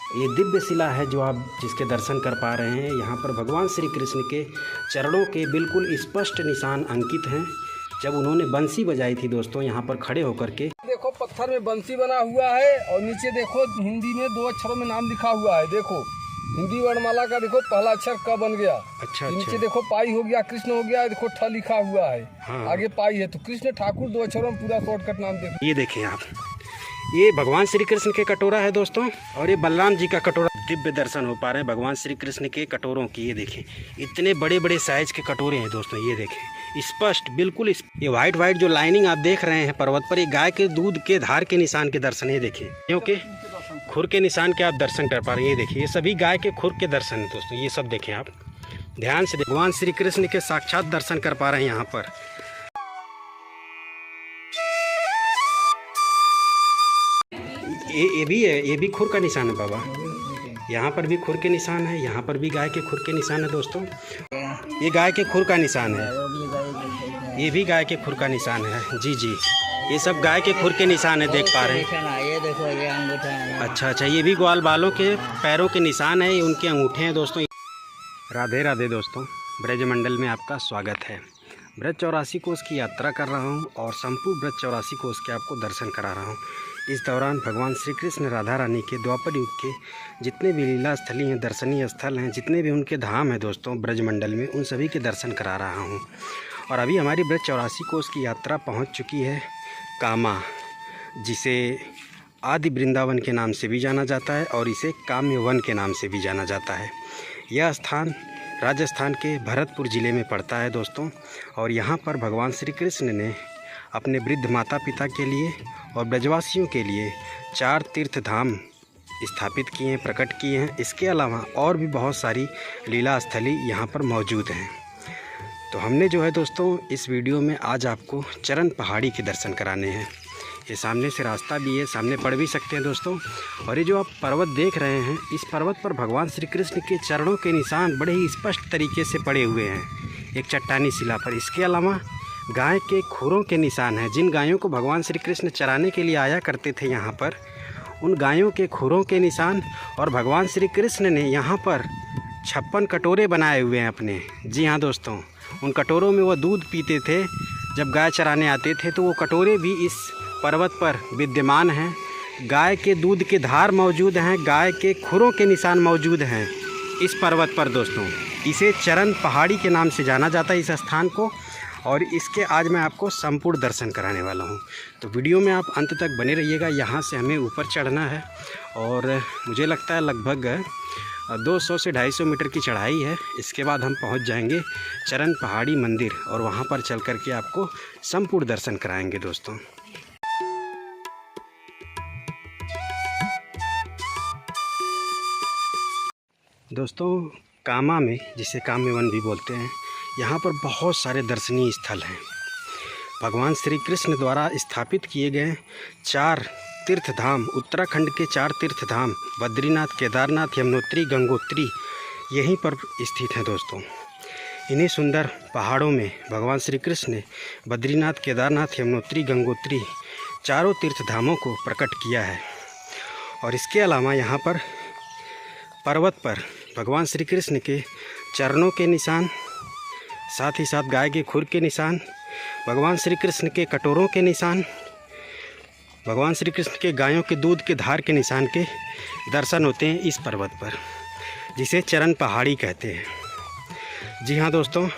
ये दिव्य शिला है जो आप जिसके दर्शन कर पा रहे हैं। यहाँ पर भगवान श्री कृष्ण के चरणों के बिल्कुल स्पष्ट निशान अंकित हैं जब उन्होंने बंसी बजाई थी दोस्तों, यहाँ पर खड़े होकर के। देखो पत्थर में बंसी बना हुआ है और नीचे देखो हिंदी में 2 अक्षरों में नाम लिखा हुआ है। देखो हिंदी वर्णमाला का देखो पहला अक्षर क बन गया। अच्छा। नीचे देखो पाई हो गया, कृष्ण हो गया, देखो ठ लिखा हुआ है। हाँ। आगे पाई है तो कृष्ण ठाकुर 2 अक्षरों में पूरा शॉर्टकट नाम देखो। ये देखें आप, ये भगवान श्री कृष्ण के कटोरा है दोस्तों, और ये बलराम जी का कटोरा। दिव्य दर्शन हो पा रहे हैं भगवान श्री कृष्ण के कटोरों की। ये देखें इतने बड़े बड़े साइज के कटोरे हैं दोस्तों। ये देखें स्पष्ट बिल्कुल। ये वाइट वाइट जो लाइनिंग आप देख रहे हैं पर्वत पर, ये गाय के दूध के धार के निशान के दर्शन। ये देखिए क्योंकि खुर के निशान के आप दर्शन कर पा रहे हैं। ये देखिए ये सभी गाय के खुर के दर्शन है दोस्तों। ये सब देखें आप ध्यान से, भगवान श्री कृष्ण के साक्षात दर्शन कर पा रहे हैं यहाँ पर। ये भी है, ये भी खुर का निशान है बाबा। यहाँ पर भी खुर के निशान है, यहाँ पर भी गाय के खुर के निशान है दोस्तों। ये गाय के खुर का निशान है, ये भी गाय के खुर का निशान है। जी जी, ये सब गाय के खुर के निशान है, देख पा रहे हैं। ये देखो ये अंगूठा है। अच्छा, ये भी ग्वाल बालों के पैरों के निशान है, ये उनके अंगूठे हैं दोस्तों। राधे राधे दोस्तों, ब्रजमंडल में आपका स्वागत है। ब्रज 84 कोस की यात्रा कर रहा हूँ और संपूर्ण ब्रज 84 कोस के आपको दर्शन करा रहा हूँ। इस दौरान भगवान श्री कृष्ण राधा रानी के द्वापर युग के जितने भी लीला स्थली हैं, दर्शनीय स्थल हैं, जितने भी उनके धाम हैं दोस्तों ब्रजमंडल में, उन सभी के दर्शन करा रहा हूँ। और अभी हमारी ब्रज 84 कोस की यात्रा पहुँच चुकी है कामा, जिसे आदि वृंदावन के नाम से भी जाना जाता है और इसे काम्य वन के नाम से भी जाना जाता है। यह स्थान राजस्थान के भरतपुर ज़िले में पड़ता है दोस्तों। और यहाँ पर भगवान श्री कृष्ण ने अपने वृद्ध माता पिता के लिए और ब्रजवासियों के लिए 4 तीर्थ धाम स्थापित किए हैं, प्रकट किए हैं। इसके अलावा और भी बहुत सारी लीला स्थली यहाँ पर मौजूद हैं। तो हमने जो है दोस्तों इस वीडियो में आज आपको चरण पहाड़ी के दर्शन कराने हैं। ये सामने से रास्ता भी है, सामने पढ़ भी सकते हैं दोस्तों। और ये जो आप पर्वत देख रहे हैं, इस पर्वत पर भगवान श्री कृष्ण के चरणों के निशान बड़े ही स्पष्ट तरीके से पड़े हुए हैं एक चट्टानी शिला पर। इसके अलावा गाय के खुरों के निशान हैं। जिन गायों को भगवान श्री कृष्ण चराने के लिए आया करते थे यहाँ पर, उन गायों के खुरों के निशान। और भगवान श्री कृष्ण ने यहाँ पर 56 कटोरे बनाए हुए हैं अपने। जी हाँ दोस्तों, उन कटोरों में वो दूध पीते थे जब गाय चराने आते थे, तो वो कटोरे भी इस पर्वत पर विद्यमान हैं। गाय के दूध के धार मौजूद हैं, गाय के खुरों के निशान मौजूद हैं इस पर्वत पर दोस्तों। इसे चरण पहाड़ी के नाम से जाना जाता है इस स्थान को। और इसके आज मैं आपको संपूर्ण दर्शन कराने वाला हूँ, तो वीडियो में आप अंत तक बने रहिएगा। यहाँ से हमें ऊपर चढ़ना है और मुझे लगता है लगभग 200 से 250 मीटर की चढ़ाई है। इसके बाद हम पहुँच जाएंगे चरण पहाड़ी मंदिर और वहाँ पर चल कर के आपको संपूर्ण दर्शन कराएंगे दोस्तों। दोस्तों कामा में, जिसे काम्य वन भी बोलते हैं, यहाँ पर बहुत सारे दर्शनीय स्थल हैं। भगवान श्री कृष्ण द्वारा स्थापित किए गए 4 तीर्थ धाम, उत्तराखंड के 4 तीर्थ धाम बद्रीनाथ, केदारनाथ, यमुनोत्री, गंगोत्री यहीं पर स्थित हैं दोस्तों। इन्हीं सुंदर पहाड़ों में भगवान श्री कृष्ण ने बद्रीनाथ, केदारनाथ, यमुनोत्री, गंगोत्री चारों तीर्थ धामों को प्रकट किया है। और इसके अलावा यहाँ पर पर्वत पर भगवान श्री कृष्ण के चरणों के निशान, साथ ही साथ गाय के खुर के निशान, भगवान श्री कृष्ण के कटोरों के निशान, भगवान श्री कृष्ण के गायों के दूध के धार के निशान के दर्शन होते हैं इस पर्वत पर, जिसे चरण पहाड़ी कहते हैं। जी हाँ दोस्तों,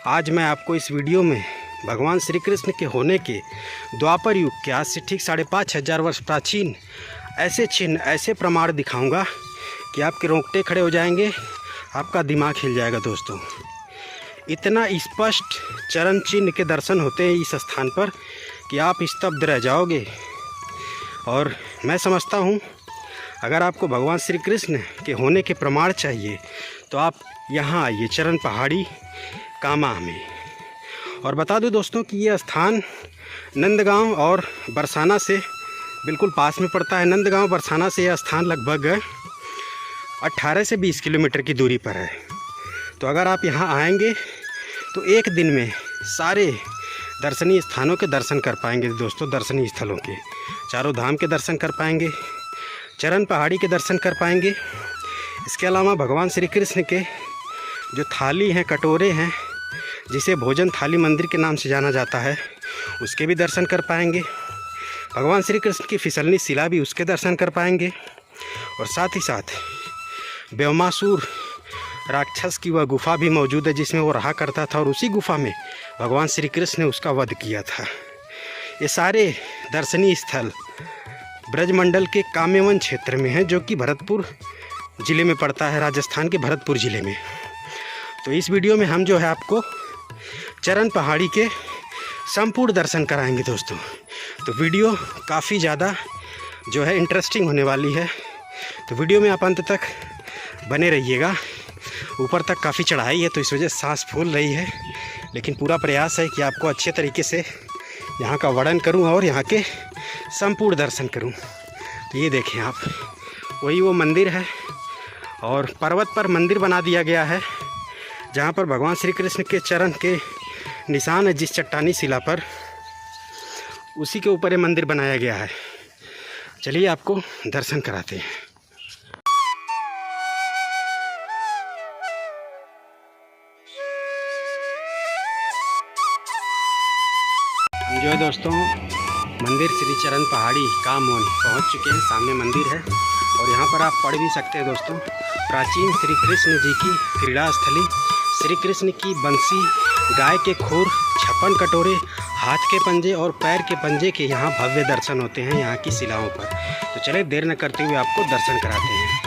आज मैं आपको इस वीडियो में भगवान श्री कृष्ण के होने के द्वापर युग के आज से ठीक 5,500 वर्ष प्राचीन ऐसे चिन्ह, ऐसे प्रमाण दिखाऊंगा कि आपके रोंगटे खड़े हो जाएंगे, आपका दिमाग हिल जाएगा दोस्तों। इतना स्पष्ट चरण चिन्ह के दर्शन होते हैं इस स्थान पर कि आप स्तब्ध रह जाओगे। और मैं समझता हूँ अगर आपको भगवान श्री कृष्ण के होने के प्रमाण चाहिए तो आप यहाँ आइए चरण पहाड़ी कामा में। और बता दूँ दोस्तों कि ये स्थान नंदगांव और बरसाना से बिल्कुल पास में पड़ता है। नंदगांव बरसाना से यह स्थान लगभग 18 से 20 किलोमीटर की दूरी पर है। तो अगर आप यहाँ आएंगे तो एक दिन में सारे दर्शनीय स्थानों के दर्शन कर पाएंगे दोस्तों। दर्शनीय स्थलों के, चारों धाम के दर्शन कर पाएंगे, चरण पहाड़ी के दर्शन कर पाएंगे। इसके अलावा भगवान श्री कृष्ण के जो थाली हैं, कटोरे हैं, जिसे भोजन थाली मंदिर के नाम से जाना जाता है, उसके भी दर्शन कर पाएंगे। भगवान श्री कृष्ण की फिसलनी शिला भी, उसके दर्शन कर पाएंगे। और साथ ही साथ व्योमासुर राक्षस की वह गुफा भी मौजूद है जिसमें वो रहा करता था, और उसी गुफा में भगवान श्री कृष्ण ने उसका वध किया था। ये सारे दर्शनीय स्थल ब्रजमंडल के काम्यवन क्षेत्र में हैं, जो कि भरतपुर ज़िले में पड़ता है, राजस्थान के भरतपुर ज़िले में। तो इस वीडियो में हम जो है आपको चरण पहाड़ी के संपूर्ण दर्शन कराएंगे दोस्तों। तो वीडियो काफ़ी ज़्यादा जो है इंटरेस्टिंग होने वाली है, तो वीडियो में आप अंत तक बने रहिएगा। ऊपर तक काफ़ी चढ़ाई है तो इस वजह से सांस फूल रही है, लेकिन पूरा प्रयास है कि आपको अच्छे तरीके से यहाँ का वर्णन करूँ और यहाँ के संपूर्ण दर्शन करूँ। तो ये देखें आप, वही वो मंदिर है, और पर्वत पर मंदिर बना दिया गया है जहाँ पर भगवान श्री कृष्ण के चरण के निशान है, जिस चट्टानी शिला पर, उसी के ऊपर ये मंदिर बनाया गया है। चलिए आपको दर्शन कराते हैं। हम जो है दोस्तों मंदिर श्री चरण पहाड़ी कामवन पहुंच चुके हैं। सामने मंदिर है और यहाँ पर आप पढ़ भी सकते हैं दोस्तों, प्राचीन श्री कृष्ण जी की क्रीड़ा स्थली, श्री कृष्ण की बंसी, गाय के खुर, 56 कटोरे, हाथ के पंजे और पैर के पंजे के यहाँ भव्य दर्शन होते हैं यहाँ की शिलाओं पर। तो चले देर न करते हुए आपको दर्शन कराते हैं।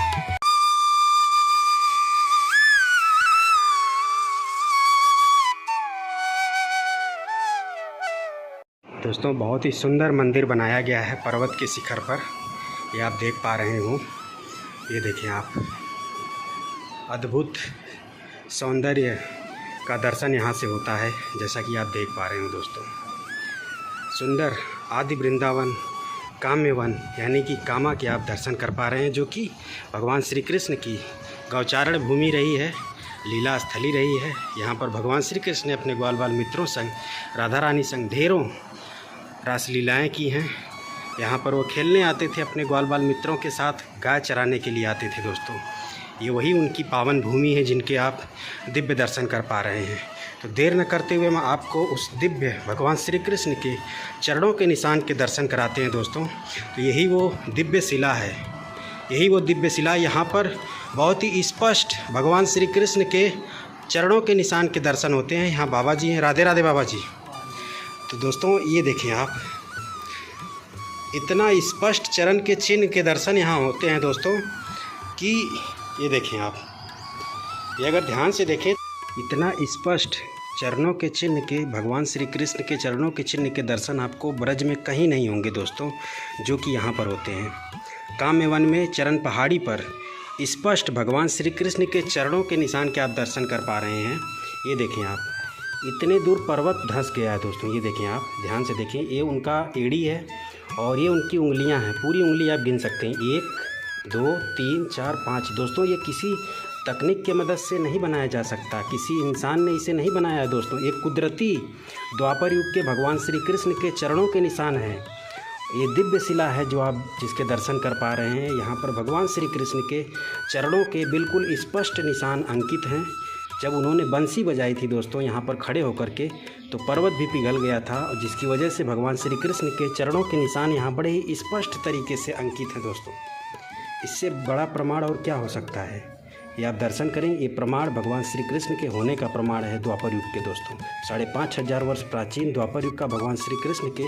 दोस्तों बहुत ही सुंदर मंदिर बनाया गया है पर्वत के शिखर पर, ये आप देख पा रहे हो। ये देखें आप, अद्भुत सौंदर्य का दर्शन यहाँ से होता है, जैसा कि आप देख पा रहे हो दोस्तों। सुंदर आदि वृंदावन काम्यवन यानी कि कामा के आप दर्शन कर पा रहे हैं, जो कि भगवान श्री कृष्ण की गौचारण भूमि रही है, लीला स्थली रही है। यहाँ पर भगवान श्री कृष्ण ने अपने ग्वाल बाल मित्रों संग, राधा रानी संग ढेरों रासलीलाएँ की हैं। यहाँ पर वो खेलने आते थे अपने ग्वाल बाल मित्रों के साथ, गाय चराने के लिए आते थे दोस्तों। ये वही उनकी पावन भूमि है जिनके आप दिव्य दर्शन कर पा रहे हैं। तो देर न करते हुए मैं आपको उस दिव्य भगवान श्री कृष्ण के चरणों के निशान के दर्शन कराते हैं दोस्तों। तो यही वो दिव्य शिला है, यही वो दिव्य शिला। यहाँ पर बहुत ही स्पष्ट भगवान श्री कृष्ण के चरणों के निशान के दर्शन होते हैं। यहाँ बाबा जी हैं, राधे राधे बाबा जी। तो दोस्तों ये देखें आप, इतना स्पष्ट चरण के चिन्ह के दर्शन यहाँ होते हैं दोस्तों कि ये देखें आप, ये अगर ध्यान से देखें, इतना स्पष्ट चरणों के चिन्ह के, भगवान श्री कृष्ण के चरणों के चिन्ह के दर्शन आपको ब्रज में कहीं नहीं होंगे दोस्तों, जो कि यहाँ पर होते हैं। काम्यवन में चरण पहाड़ी पर स्पष्ट भगवान श्री कृष्ण के चरणों के निशान के आप दर्शन कर पा रहे हैं। ये देखें आप, इतने दूर पर्वत धंस गया है दोस्तों। ये देखें आप, ध्यान से देखें, ये उनका एड़ी है और ये उनकी उंगलियां हैं, पूरी उंगली आप गिन सकते हैं, 1 2 3 4 5 दोस्तों। ये किसी तकनीक के मदद से नहीं बनाया जा सकता, किसी इंसान ने इसे नहीं बनाया है दोस्तों। एक कुदरती द्वापर युग के भगवान श्री कृष्ण के चरणों के निशान हैं। ये दिव्य शिला है जो आप जिसके दर्शन कर पा रहे हैं। यहाँ पर भगवान श्री कृष्ण के चरणों के बिल्कुल स्पष्ट निशान अंकित हैं। जब उन्होंने बंसी बजाई थी दोस्तों यहाँ पर खड़े होकर के, तो पर्वत भी पिघल गया था, और जिसकी वजह से भगवान श्री कृष्ण के चरणों के निशान यहाँ बड़े ही स्पष्ट तरीके से अंकित हैं दोस्तों। इससे बड़ा प्रमाण और क्या हो सकता है। ये आप दर्शन करें, ये प्रमाण भगवान श्री कृष्ण के होने का प्रमाण है द्वापर युग के दोस्तों। 5,500 वर्ष प्राचीन द्वापर युग का भगवान श्री कृष्ण के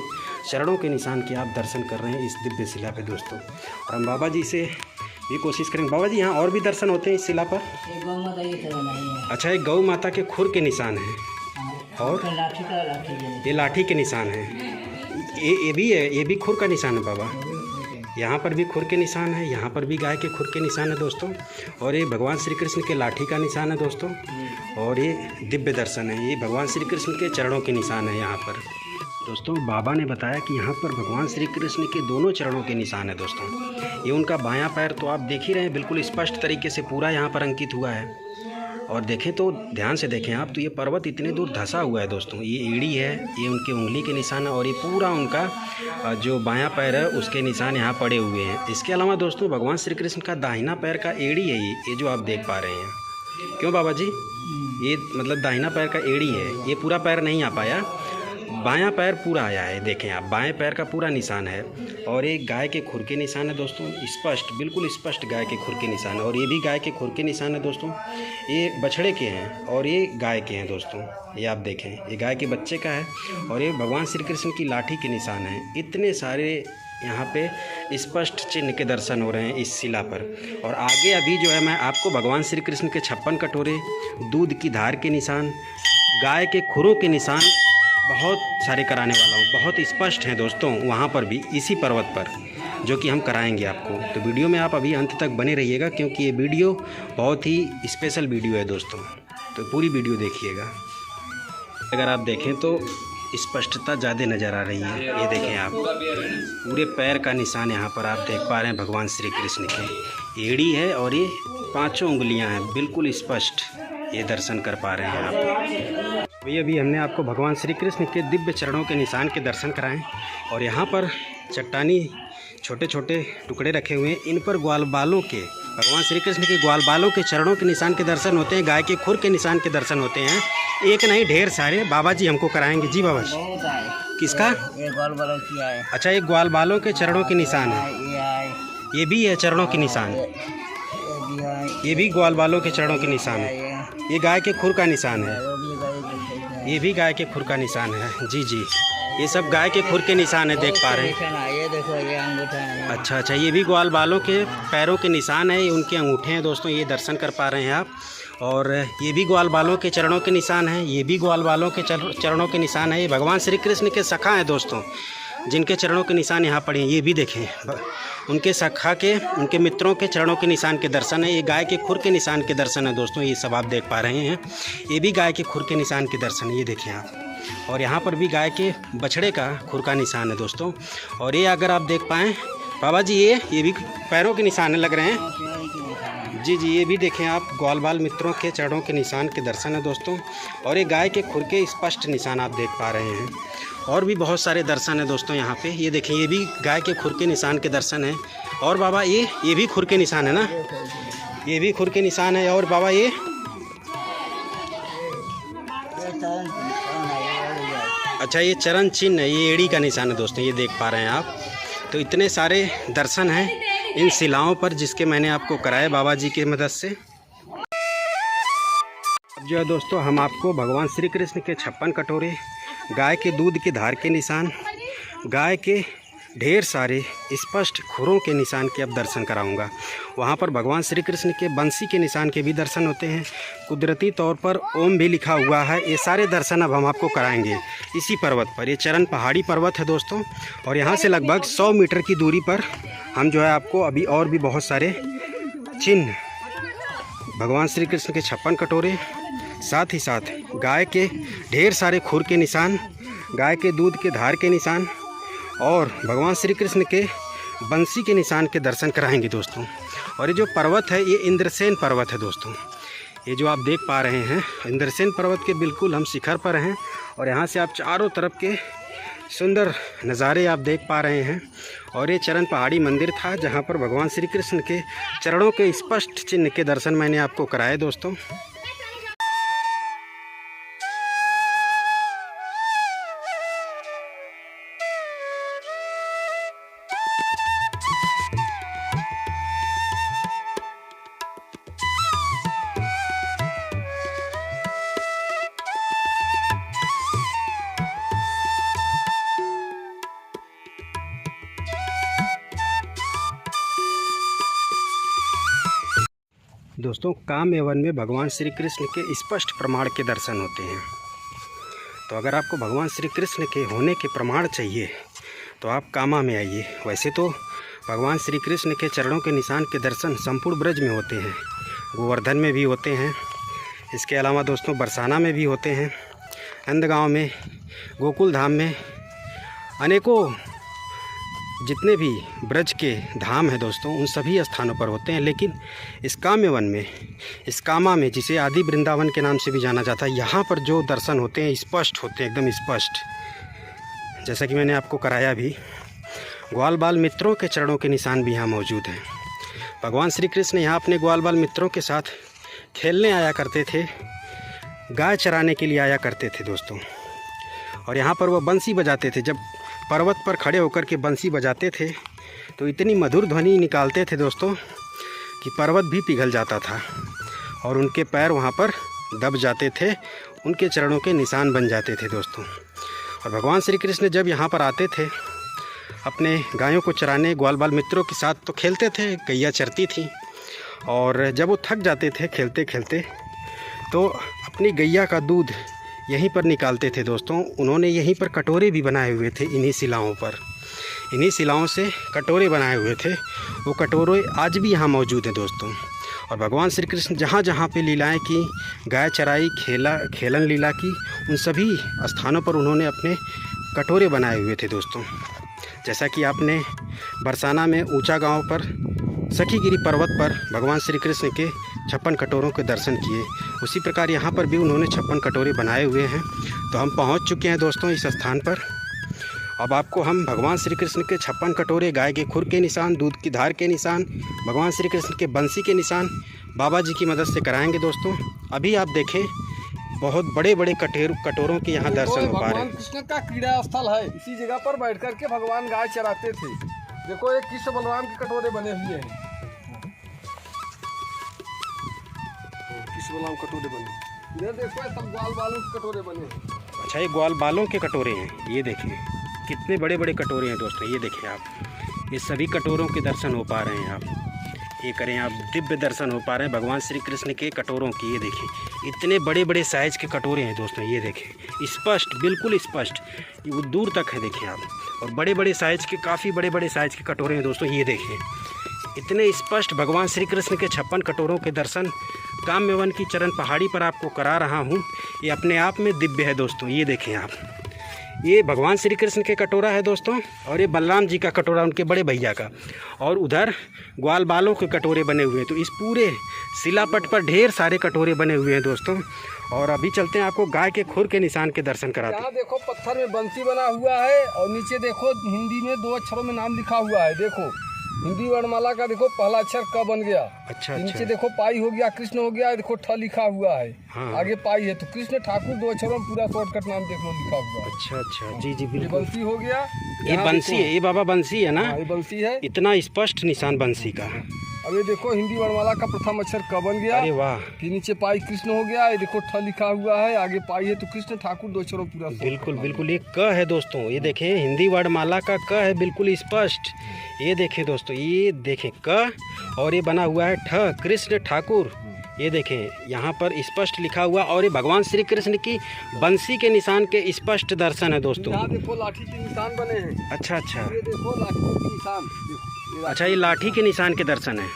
चरणों के निशान के आप दर्शन कर रहे हैं इस दिव्य शिला पे दोस्तों। और हम बाबा जी से ये कोशिश करेंगे। बाबा जी यहाँ और भी दर्शन होते हैं इस शिला पर? गौ माता की तरह नहीं है। अच्छा, एक गौ माता के खुर के निशान हैं, और ये लाठी के निशान हैं। ये भी है, ये भी खुर का निशान है बाबा। यहाँ पर भी खुर के निशान है, यहाँ पर भी गाय के खुर के निशान है दोस्तों। और ये भगवान श्री कृष्ण के लाठी का निशान है दोस्तों। और ये दिव्य दर्शन है, ये भगवान श्री कृष्ण के चरणों के निशान है यहाँ पर दोस्तों। बाबा ने बताया कि यहाँ पर भगवान श्री कृष्ण के दोनों चरणों के निशान है दोस्तों। ये उनका बायां पैर तो आप देख ही रहे हैं, बिल्कुल स्पष्ट तरीके से पूरा यहाँ पर अंकित हुआ है। और देखें तो ध्यान से देखें आप, तो ये पर्वत इतने दूर धंसा हुआ है दोस्तों। ये एड़ी है, ये उनके उंगली के निशान है, और ये पूरा उनका जो बायां पैर है उसके निशान यहाँ पड़े हुए हैं। इसके अलावा दोस्तों भगवान श्री कृष्ण का दाहिना पैर का एड़ी है ये जो आप देख पा रहे हैं। क्यों बाबा जी? ये मतलब दाहिना पैर का एड़ी है, ये पूरा पैर नहीं आ पाया, बायां पैर पूरा आया है। देखें आप, बाएं पैर का पूरा निशान है, और एक गाय के खुर के निशान है दोस्तों, स्पष्ट, बिल्कुल स्पष्ट गाय के खुर के निशान है। और ये भी गाय के खुर के निशान है दोस्तों, ये बछड़े के हैं और ये गाय के हैं दोस्तों। ये आप देखें, ये गाय के बच्चे का है, और ये भगवान श्री कृष्ण की लाठी के निशान है। इतने सारे यहाँ पे स्पष्ट चिन्ह के दर्शन हो रहे हैं इस शिला पर। और आगे अभी जो है मैं आपको भगवान श्री कृष्ण के 56 कटोरे, दूध की धार के निशान, गाय के खुरों के निशान बहुत सारे कराने वाला हूँ। बहुत स्पष्ट हैं दोस्तों वहाँ पर भी, इसी पर्वत पर, जो कि हम कराएंगे आपको। तो वीडियो में आप अभी अंत तक बने रहिएगा, क्योंकि ये वीडियो बहुत ही स्पेशल वीडियो है दोस्तों। तो पूरी वीडियो देखिएगा। अगर आप देखें तो स्पष्टता ज़्यादा नज़र आ रही है। ये देखें आप, पूरे पैर का निशान यहाँ पर आप देख पा रहे हैं भगवान श्री कृष्ण के। एड़ी है और ये 5 उंगलियाँ हैं, बिल्कुल स्पष्ट ये दर्शन कर पा रहे हैं आप। अभी हमने आपको भगवान श्री कृष्ण के दिव्य चरणों के निशान के दर्शन कराएं, और यहाँ पर चट्टानी छोटे छोटे टुकड़े रखे हुए हैं, इन पर ग्वाल बालों के, भगवान श्री कृष्ण के ग्वाल बालों के चरणों के निशान के दर्शन होते हैं, गाय के खुर के निशान के दर्शन होते हैं। एक नहीं, ढेर सारे बाबा जी हमको कराएंगे। जी बाबा जी, किसका? ये ग्वाल बालों की है। अच्छा, ये ग्वाल बालों के चरणों के निशान है, ये भी है चरणों के निशान, ये भी ग्वाल बालों के चरणों के निशान है। ये गाय के खुर का निशान है, ये भी गाय के खुर का निशान है। जी जी, ये सब गाय के खुर के निशान है, देख पा रहे हैं। ये देखो, ये अंगूठा है। अच्छा, ये भी ग्वाल बालों के पैरों के निशान है, ये उनके अंगूठे हैं दोस्तों, ये दर्शन कर पा रहे हैं आप। और ये भी ग्वाल बालों के चरणों के निशान है, ये भी ग्वाल बालों के चरणों के निशान है। ये भगवान श्री कृष्ण के सखा हैं दोस्तों, जिनके चरणों के निशान यहाँ पड़े हैं। ये भी देखें, उनके सखा के, उनके मित्रों के चरणों के निशान के दर्शन है। ये गाय के खुर के निशान के दर्शन है दोस्तों, ये सब आप देख पा रहे हैं। ये भी गाय के खुर के निशान के दर्शन है, ये देखें आप। और यहाँ पर भी गाय के बछड़े का खुर का निशान है दोस्तों। और ये अगर आप देख पाएँ बाबा जी, ये भी पैरों के निशान लग रहे हैं। जी जी, ये भी देखें आप, ग्वाल बाल मित्रों के चरणों के निशान के दर्शन है दोस्तों। और ये गाय के खुर के स्पष्ट निशान आप देख पा रहे हैं। और भी बहुत सारे दर्शन है दोस्तों यहाँ पे। ये देखें, ये भी गाय के खुर के निशान के दर्शन है। और बाबा ये भी खुर के निशान है ना, ये भी खुर के निशान है। और बाबा ये अच्छा, ये चरण चिन्ह है, ये एड़ी का निशान है दोस्तों, ये देख पा रहे हैं आप। तो इतने सारे दर्शन हैं इन शिलाओं पर, जिसके मैंने आपको कराए बाबा जी की मदद से। अब जो है दोस्तों, हम आपको भगवान श्री कृष्ण के 56 कटोरे, गाय के दूध की धार के निशान, गाय के ढेर सारे स्पष्ट खुरों के निशान के अब दर्शन कराऊंगा। वहाँ पर भगवान श्री कृष्ण के बंसी के निशान के भी दर्शन होते हैं। कुदरती तौर पर ओम भी लिखा हुआ है। ये सारे दर्शन अब हम आपको कराएंगे इसी पर्वत पर। ये चरण पहाड़ी पर्वत है दोस्तों, और यहाँ से लगभग 100 मीटर की दूरी पर हम जो है आपको अभी और भी बहुत सारे चिन्ह, भगवान श्री कृष्ण के 56 कटोरे, साथ ही साथ गाय के ढेर सारे खुर के निशान, गाय के दूध के धार के निशान, और भगवान श्री कृष्ण के बंसी के निशान के दर्शन कराएंगे दोस्तों। और ये जो पर्वत है, ये इंद्रसेन पर्वत है दोस्तों। ये जो आप देख पा रहे हैं, इंद्रसेन पर्वत के बिल्कुल हम शिखर पर हैं, और यहाँ से आप चारों तरफ के सुंदर नज़ारे आप देख पा रहे हैं। और ये चरण पहाड़ी मंदिर था, जहाँ पर भगवान श्री कृष्ण के चरणों के स्पष्ट चिन्ह के दर्शन मैंने आपको कराए दोस्तों। दोस्तों, काम एवं में भगवान श्री कृष्ण के स्पष्ट प्रमाण के दर्शन होते हैं। तो अगर आपको भगवान श्री कृष्ण के होने के प्रमाण चाहिए तो आप कामा में आइए। वैसे तो भगवान श्री कृष्ण के चरणों के निशान के दर्शन संपूर्ण ब्रज में होते हैं, गोवर्धन में भी होते हैं, इसके अलावा दोस्तों बरसाना में भी होते हैं, नंदगांव में, गोकुल धाम में, अनेकों जितने भी ब्रज के धाम हैं दोस्तों, उन सभी स्थानों पर होते हैं, लेकिन इस काम्य वन में, इस कामा में, जिसे आदि वृंदावन के नाम से भी जाना जाता है, यहाँ पर जो दर्शन होते हैं स्पष्ट होते हैं, एकदम स्पष्ट। जैसा कि मैंने आपको कराया भी, ग्वाल बाल मित्रों के चरणों के निशान भी यहाँ मौजूद हैं। भगवान श्री कृष्ण यहाँ अपने ग्वाल बाल मित्रों के साथ खेलने आया करते थे, गाय चराने के लिए आया करते थे दोस्तों। और यहाँ पर वो बंसी बजाते थे। जब पर्वत पर खड़े होकर के बंसी बजाते थे तो इतनी मधुर ध्वनि निकालते थे दोस्तों कि पर्वत भी पिघल जाता था और उनके पैर वहाँ पर दब जाते थे, उनके चरणों के निशान बन जाते थे दोस्तों। और भगवान श्री कृष्ण जब यहाँ पर आते थे अपने गायों को चराने, ग्वाल बाल मित्रों के साथ तो खेलते थे, गैया चरती थी, और जब वो थक जाते थे खेलते खेलते तो अपनी गैया का दूध यहीं पर निकालते थे दोस्तों। उन्होंने यहीं पर कटोरे भी बनाए हुए थे, इन्हीं शिलाओं पर, इन्हीं शिलाओं से कटोरे बनाए हुए थे। वो कटोरे आज भी यहाँ मौजूद हैं दोस्तों। और भगवान श्री कृष्ण जहाँ जहाँ पे लीलाएं की, गाय चराई, खेलन लीला की, उन सभी स्थानों पर उन्होंने अपने कटोरे बनाए हुए थे दोस्तों। जैसा कि आपने बरसाना में ऊंचा गांव पर सखीगिरी पर्वत पर भगवान श्री कृष्ण के 56 कटोरों के दर्शन किए, उसी प्रकार यहाँ पर भी उन्होंने 56 कटोरे बनाए हुए हैं। तो हम पहुँच चुके हैं दोस्तों इस स्थान पर। अब आपको हम भगवान श्री कृष्ण के 56 कटोरे, गाय के खुर के निशान, दूध की धार के निशान, भगवान श्री कृष्ण के बंसी के निशान बाबा जी की मदद से कराएंगे दोस्तों। अभी आप देखें, बहुत बड़े बड़े कटोरों के यहाँ दर्शन हो पा रहे हैं। भगवान कृष्ण का क्रीड़ा स्थल है, इसी जगह पर बैठ कर के भगवान गाय चराते थे। देखो ये कृष्ण बलराम के कटोरे बने हुए हैं, कृष्ण बलराम कटोरे बने। इधर देखो ये सब ग्वाल बालों के कटोरे बने हैं। अच्छा, ये ग्वाल बालों के कटोरे हैं, ये देखिए कितने बड़े बड़े कटोरे हैं दोस्तों। ये देखिए आप, ये सभी कटोरों के दर्शन हो पा रहे हैं आप। ये करें आप, दिव्य दर्शन हो पा रहे हैं भगवान श्री कृष्ण के कटोरों की। ये देखिए इतने बड़े बड़े साइज के कटोरे हैं दोस्तों। ये देखें स्पष्ट, बिल्कुल स्पष्ट, वो दूर तक है, देखें आप। और बड़े बड़े साइज के, काफ़ी बड़े बड़े साइज के कटोरे हैं दोस्तों। ये देखिए इतने स्पष्ट भगवान श्री कृष्ण के 56 कटोरों के दर्शन काम्यवन की चरण पहाड़ी पर आपको करा रहा हूँ। ये अपने आप में दिव्य है दोस्तों। ये देखें आप, ये भगवान श्री कृष्ण के कटोरा है दोस्तों, और ये बलराम जी का कटोरा, उनके बड़े भैया का, और उधर ग्वाल बालों के कटोरे बने हुए हैं। तो इस पूरे शिलापट पर ढेर सारे कटोरे बने हुए हैं दोस्तों। और अभी चलते हैं, आपको गाय के खुर के निशान के दर्शन कराते हैं। यहाँ देखो पत्थर में बंसी बना हुआ है, और नीचे देखो हिंदी में 2 अक्षरों में नाम लिखा हुआ है। देखो हिंदी वर्णमाला का देखो पहला अक्षर क बन गया। अच्छा, नीचे देखो पाई हो गया, कृष्ण हो गया, देखो ठ लिखा हुआ है। हाँ। आगे पाई है, तो कृष्ण ठाकुर 2 अक्षरों में पूरा शॉर्टकट नाम देखो लिखा हुआ है। अच्छा अच्छा, जी जी ये बिल्कुल। बंसी हो गया, ये बंसी है, ये बाबा बंसी है ना? ये बंसी है। इतना स्पष्ट निशान बंसी का। अब ये देखो हिंदी वर्णमाला का प्रथम अक्षर क बन गया। अरे वाह, फिर नीचे पाई कृष्ण हो गया, ये देखो ठ लिखा हुआ है, आगे पाई है, तो कृष्ण ठाकुर 2 अक्षरों पूरा। बिल्कुल बिल्कुल, ये क है दोस्तों। ये देखें हिंदी वर्णमाला का क है, बिल्कुल स्पष्ट। ये देखें दोस्तों, ये देखें क, और ये बना हुआ है ठ, कृष्ण ठाकुर। ये देखें यहाँ पर स्पष्ट लिखा हुआ, और ये भगवान श्री कृष्ण की बंसी के निशान के स्पष्ट दर्शन है दोस्तों। यहाँ देखो लाठी के निशान बने हैं। अच्छा अच्छा, ये देखो लाठी के निशान, देखो अच्छा, ये लाठी के निशान के दर्शन है।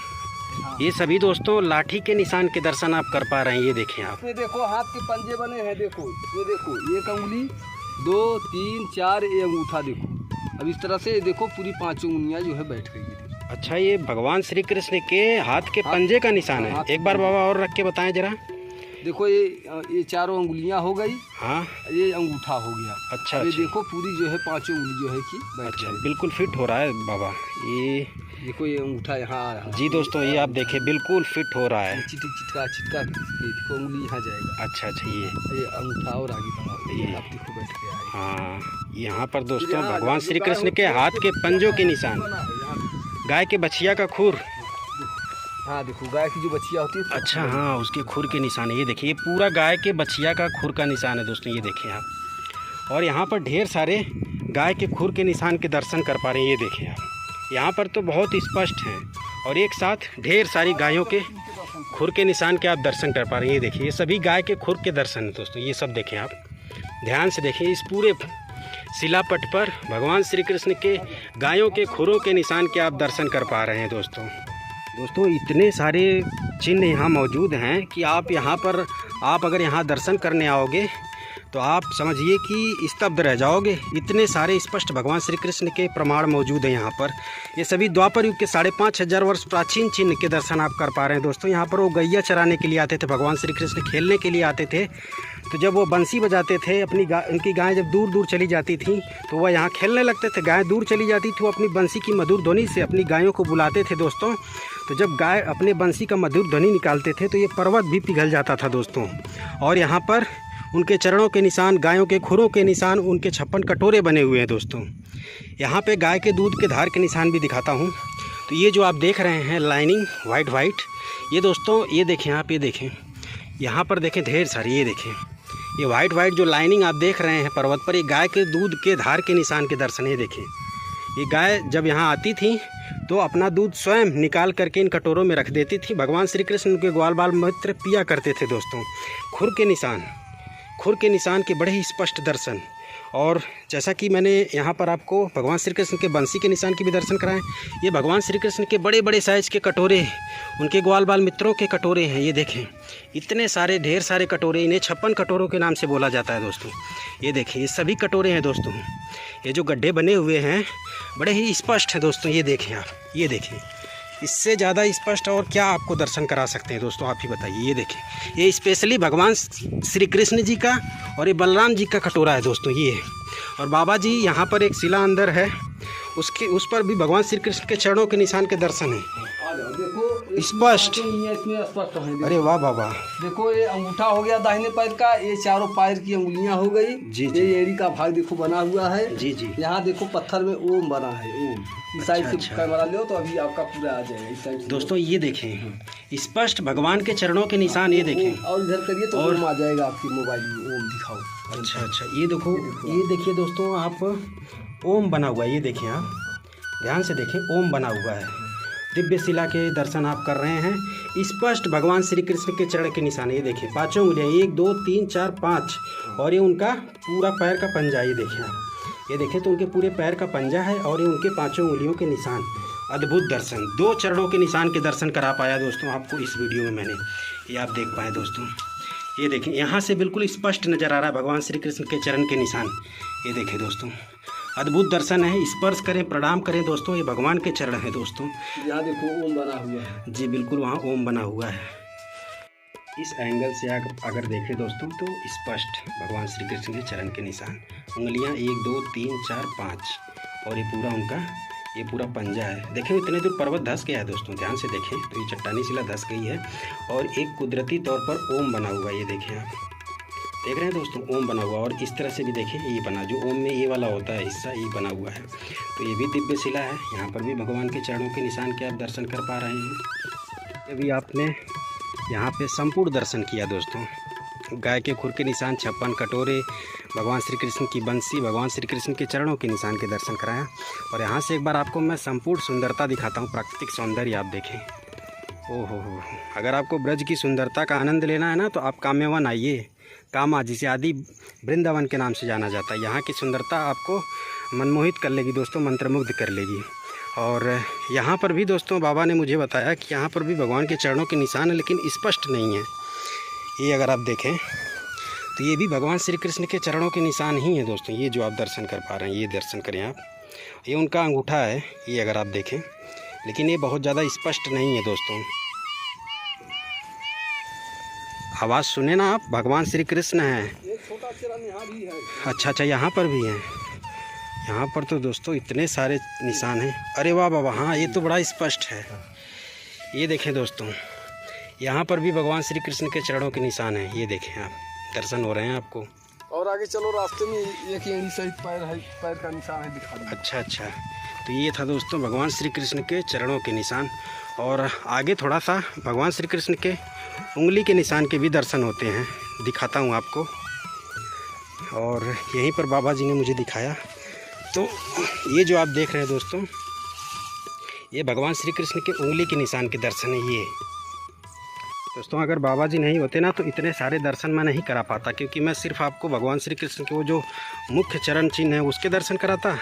ये सभी दोस्तों लाठी के निशान के दर्शन आप कर पा रहे हैं। ये देखें आप, इसमें देखो हाथ के पंजे बने हैं। देखो ये देखो, एक अंगुली, 2, 3, 4, ये अंगूठा देखो। अब इस तरह से देखो पूरी 5 उंगलियां जो है बैठ गई है। अच्छा, ये भगवान श्री कृष्ण के हाथ के पंजे का निशान है। एक बार बाबा और रख के बताएं जरा। देखो ये 4 अंगुलियां हो गई। हाँ, ये अंगूठा हो गया। अच्छा ये अच्छा, देखो पूरी जो है 5 उंगली जो है कि बैठ अच्छा, गई। बिल्कुल फिट हो रहा है बाबा। ये देखो ये अंगूठा यहाँ आ रहा है। जी दोस्तों, ये आप देखें बिल्कुल फिट हो रहा है। चिटका देखो उंगली यहाँ जाएगा। अच्छा अच्छा, ये अंगूठा और आगे बढ़ा, ये आप देखो बैठ गया है। हाँ, यहाँ पर दोस्तों भगवान श्री कृष्ण के हाथ के पंजों के निशान, गाय के बछिया का खुर। हाँ देखो गाय की जो बछिया होती है। अच्छा हाँ, उसके खुर के निशान है। ये देखिए, ये पूरा गाय के बछिया का खुर का निशान है दोस्तों। ये देखें आप, और यहाँ पर ढेर सारे गाय के खुर के निशान के दर्शन कर पा रहे हैं। ये देखें आप, यहाँ पर तो बहुत स्पष्ट हैं, और एक साथ ढेर सारी गायों के खुर के निशान के आप दर्शन कर पा रहे हैं। ये देखिए, ये सभी गाय के खुर के दर्शन हैं दोस्तों। ये सब देखें आप, ध्यान से देखें। इस पूरे शिलापट पर भगवान श्री कृष्ण के गायों के खुरों के निशान के आप दर्शन कर पा रहे हैं दोस्तों। इतने सारे चिन्ह यहाँ मौजूद हैं कि आप यहाँ पर, आप अगर यहाँ दर्शन करने आओगे तो आप समझिए कि स्तब्ध रह जाओगे, इतने सारे स्पष्ट भगवान श्री कृष्ण के प्रमाण मौजूद हैं यहाँ पर। ये सभी द्वापर युग के 5,500 वर्ष प्राचीन चिन्ह के दर्शन आप कर पा रहे हैं दोस्तों। यहाँ पर वो गैया चराने के लिए आते थे, भगवान श्री कृष्ण खेलने के लिए आते थे। तो जब वो बंसी बजाते थे, उनकी गायें जब दूर दूर चली जाती थी तो वह यहाँ खेलने लगते थे। गायें दूर चली जाती थी, वो अपनी बंसी की मधुर ध्वनि से अपनी गायों को बुलाते थे दोस्तों। तो जब गाय अपने बंसी का मधुर ध्वनि निकालते थे तो ये पर्वत भी पिघल जाता था दोस्तों। और यहाँ पर उनके चरणों के निशान, गायों के खुरों के निशान, उनके 56 कटोरे बने हुए हैं दोस्तों। यहाँ पे गाय के दूध के धार के निशान भी दिखाता हूँ। तो ये जो आप देख रहे हैं लाइनिंग वाइट, ये दोस्तों ये देखें आप, ये देखें यहाँ पर देखें ढेर सारी, ये देखें ये वाइट जो लाइनिंग आप देख रहे हैं पर्वत पर, ये गाय के दूध के धार के निशान के दर्शन है। देखें ये गाय जब यहाँ आती थी तो अपना दूध स्वयं निकाल करके इन कटोरों में रख देती थी। भगवान श्री कृष्ण उनके ग्वाल बाल मित्र पिया करते थे दोस्तों। खुर के निशान के बड़े ही स्पष्ट दर्शन। और जैसा कि मैंने यहाँ पर आपको भगवान श्री कृष्ण के बंसी के निशान के भी दर्शन कराएं, ये भगवान श्री कृष्ण के बड़े बड़े साइज़ के कटोरे, उनके ग्वाल बाल मित्रों के कटोरे हैं। ये देखें इतने सारे ढेर सारे कटोरे, इन्हें 56 कटोरों के नाम से बोला जाता है दोस्तों। ये देखें ये सभी कटोरे हैं दोस्तों। ये जो गड्ढे बने हुए हैं बड़े ही स्पष्ट हैं दोस्तों। ये देखें आप, ये देखें इससे ज़्यादा स्पष्ट और क्या आपको दर्शन करा सकते हैं दोस्तों, आप ही बताइए। ये देखें ये स्पेशली भगवान श्री कृष्ण जी का और ये बलराम जी का कटोरा है दोस्तों ये। और बाबा जी यहाँ पर एक शिला अंदर है, उस पर भी भगवान श्री कृष्ण के चरणों के निशान के दर्शन हैं देखो स्पष्ट। इसमें स्पष्ट है। अरे वाह बाबा, देखो ये अंगूठा हो गया दाहिने पैर का, ये चारों पैर की उंगलियां हो गई जी। ये एड़ी का भाग देखो बना हुआ है जी। यहाँ देखो पत्थर में ओम बना है, ओम इस साइड से कैमरा लो तो अभी आपका पूरा आ जाएगा इस साइड से। दोस्तों ये देखें स्पष्ट भगवान के चरणों के निशान, ये देखें। और इधर करिए तो ओम आ जाएगा आपकी मोबाइल में, ओम दिखाओ। अच्छा ये देखो, ये देखिए दोस्तों आप, ओम बना हुआ है। ये देखें आप ध्यान से देखें, ओम बना हुआ है। दिव्य शिला के दर्शन आप कर रहे हैं, स्पष्ट भगवान श्री कृष्ण के चरण के निशान। ये देखें 5 उंगलियाँ, 1 2 3 4 5, और ये उनका पूरा पैर का पंजा। ये देखें आप, ये देखें तो उनके पूरे पैर का पंजा है और ये उनके 5 उंगलियों के निशान। अद्भुत दर्शन, 2 चरणों के निशान के दर्शन करा पाया दोस्तों आपको इस वीडियो में मैंने, ये आप देख पाए दोस्तों। ये देखें यहाँ से बिल्कुल स्पष्ट नज़र आ रहा है भगवान श्री कृष्ण के चरण के निशान। ये देखें दोस्तों अद्भुत दर्शन है, स्पर्श करें, प्रणाम करें दोस्तों, ये भगवान के चरण है दोस्तों। यहाँ देखो ओम बना हुआ है जी बिल्कुल, वहाँ ओम बना हुआ है। इस एंगल से अगर देखें दोस्तों तो स्पष्ट भगवान श्री कृष्ण के चरण के निशान, उंगलियाँ 1 2 3 4 5, और ये पूरा उनका ये पूरा पंजा है। देखें इतने दूर पर्वत धंस गया है दोस्तों, ध्यान से देखें तो ये चट्टानी शिला धंस गई है और एक कुदरती तौर पर ओम बना हुआ है। ये देखें आप देख रहे हैं दोस्तों, ओम बना हुआ। और इस तरह से भी देखें ये बना, जो ओम में ये वाला होता है हिस्सा, ये बना हुआ है। तो ये भी दिव्य शिला है। यहाँ पर भी भगवान के चरणों के निशान के आप दर्शन कर पा रहे हैं। अभी आपने यहाँ पे संपूर्ण दर्शन किया दोस्तों। गाय के खुर के निशान, 56 कटोरे, भगवान श्री कृष्ण की बंसी, भगवान श्री कृष्ण के चरणों के निशान के दर्शन कराया। और यहाँ से एक बार आपको मैं संपूर्ण सुंदरता दिखाता हूँ, प्राकृतिक सौंदर्य आप देखें। ओहो अगर आपको ब्रज की सुंदरता का आनंद लेना है ना तो आप काम्यवन आइए। कामा जिसे आदि वृंदावन के नाम से जाना जाता है। यहाँ की सुंदरता आपको मनमोहित कर लेगी दोस्तों, मंत्रमुग्ध कर लेगी। और यहाँ पर भी दोस्तों बाबा ने मुझे बताया कि यहाँ पर भी भगवान के चरणों के निशान है, लेकिन स्पष्ट नहीं है। ये अगर आप देखें तो ये भी भगवान श्री कृष्ण के चरणों के निशान ही हैं दोस्तों। ये जो आप दर्शन कर पा रहे हैं, ये दर्शन करें आप, ये उनका अंगूठा है, ये अगर आप देखें, लेकिन ये बहुत ज़्यादा स्पष्ट नहीं है दोस्तों। आवाज़ सुने ना आप, भगवान श्री कृष्ण हैं। एक छोटा चरण यहाँ भी है। अच्छा यहाँ पर भी हैं। यहाँ पर तो दोस्तों इतने सारे निशान हैं। अरे वाह बाबा, हाँ ये तो बड़ा स्पष्ट है। ये देखें दोस्तों, यहाँ पर भी भगवान श्री कृष्ण के चरणों के निशान हैं। ये देखें आप, दर्शन हो रहे हैं आपको। और आगे चलो, रास्ते में एक एड़ी सहित पैर है, पैर का निशान है, दिखा दो। अच्छा तो ये था दोस्तों भगवान श्री कृष्ण के चरणों के निशान। और आगे थोड़ा सा भगवान श्री कृष्ण के उंगली के निशान के भी दर्शन होते हैं, दिखाता हूँ आपको। और यहीं पर बाबा जी ने मुझे दिखाया। तो ये जो आप देख रहे हैं दोस्तों, ये भगवान श्री कृष्ण के उंगली के निशान के दर्शन है। ये दोस्तों अगर बाबा जी नहीं होते ना तो इतने सारे दर्शन मैं नहीं करा पाता, क्योंकि मैं सिर्फ आपको भगवान श्री कृष्ण के वो जो मुख्य चरण चिन्ह है उसके दर्शन कराता।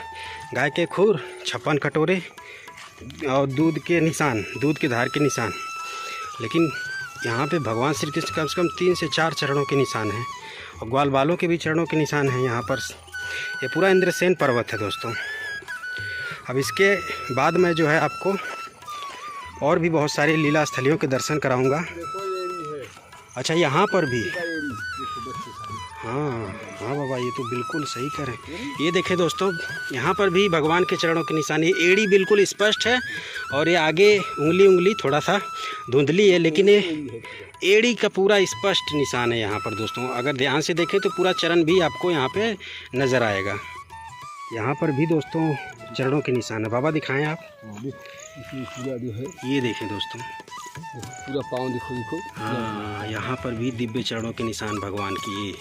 गाय के खुर, 56 कटोरे और दूध के निशान, दूध के धार के निशान। लेकिन यहाँ पे भगवान श्री कृष्ण कम से कम 3 से 4 चरणों के निशान हैं। और ग्वाल बालों के भी चरणों के निशान हैं यहाँ पर। ये पूरा इंद्रसेन पर्वत है दोस्तों। अब इसके बाद मैं जो है आपको और भी बहुत सारी लीला स्थलियों के दर्शन कराऊंगा। अच्छा, यहाँ पर भी, हाँ हाँ बाबा, ये तो बिल्कुल सही कह रहे हैं। ये देखें दोस्तों, यहाँ पर भी भगवान के चरणों के निशान। ये एड़ी बिल्कुल स्पष्ट है और ये आगे उंगली थोड़ा सा धुंधली है, लेकिन ये एड़ी का पूरा स्पष्ट निशान है यहाँ पर दोस्तों। अगर ध्यान से देखें तो पूरा चरण भी आपको यहाँ पे नज़र आएगा। यहाँ पर भी दोस्तों चरणों के निशान है। बाबा दिखाएं आप। पूरा जो है, ये देखें दोस्तों, पूरा पाँव देखो। हाँ, यहाँ पर भी दिव्य चरणों के निशान भगवान की।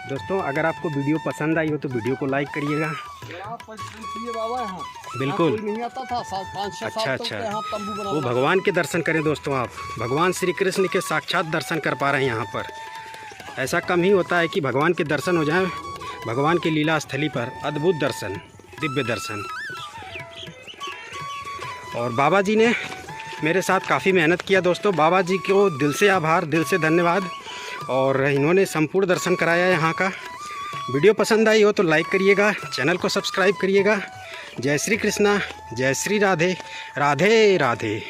दोस्तों, अगर आपको वीडियो पसंद आई हो तो वीडियो को लाइक करिएगा। बाबा यहाँ बिल्कुल नहीं आता था, 5-6 साल तक यहाँ तंबू बना। वो भगवान के दर्शन करें दोस्तों आप। भगवान श्री कृष्ण के साक्षात दर्शन कर पा रहे हैं यहाँ पर। ऐसा कम ही होता है कि भगवान के दर्शन हो जाए। भगवान की लीला स्थली पर अद्भुत दर्शन, दिव्य दर्शन। और बाबा जी ने मेरे साथ काफ़ी मेहनत किया दोस्तों। बाबा जी को दिल से आभार, दिल से धन्यवाद। और इन्होंने संपूर्ण दर्शन कराया यहाँ का। वीडियो पसंद आई हो तो लाइक करिएगा, चैनल को सब्सक्राइब करिएगा। जय श्री कृष्णा, जय श्री राधे, राधे राधे।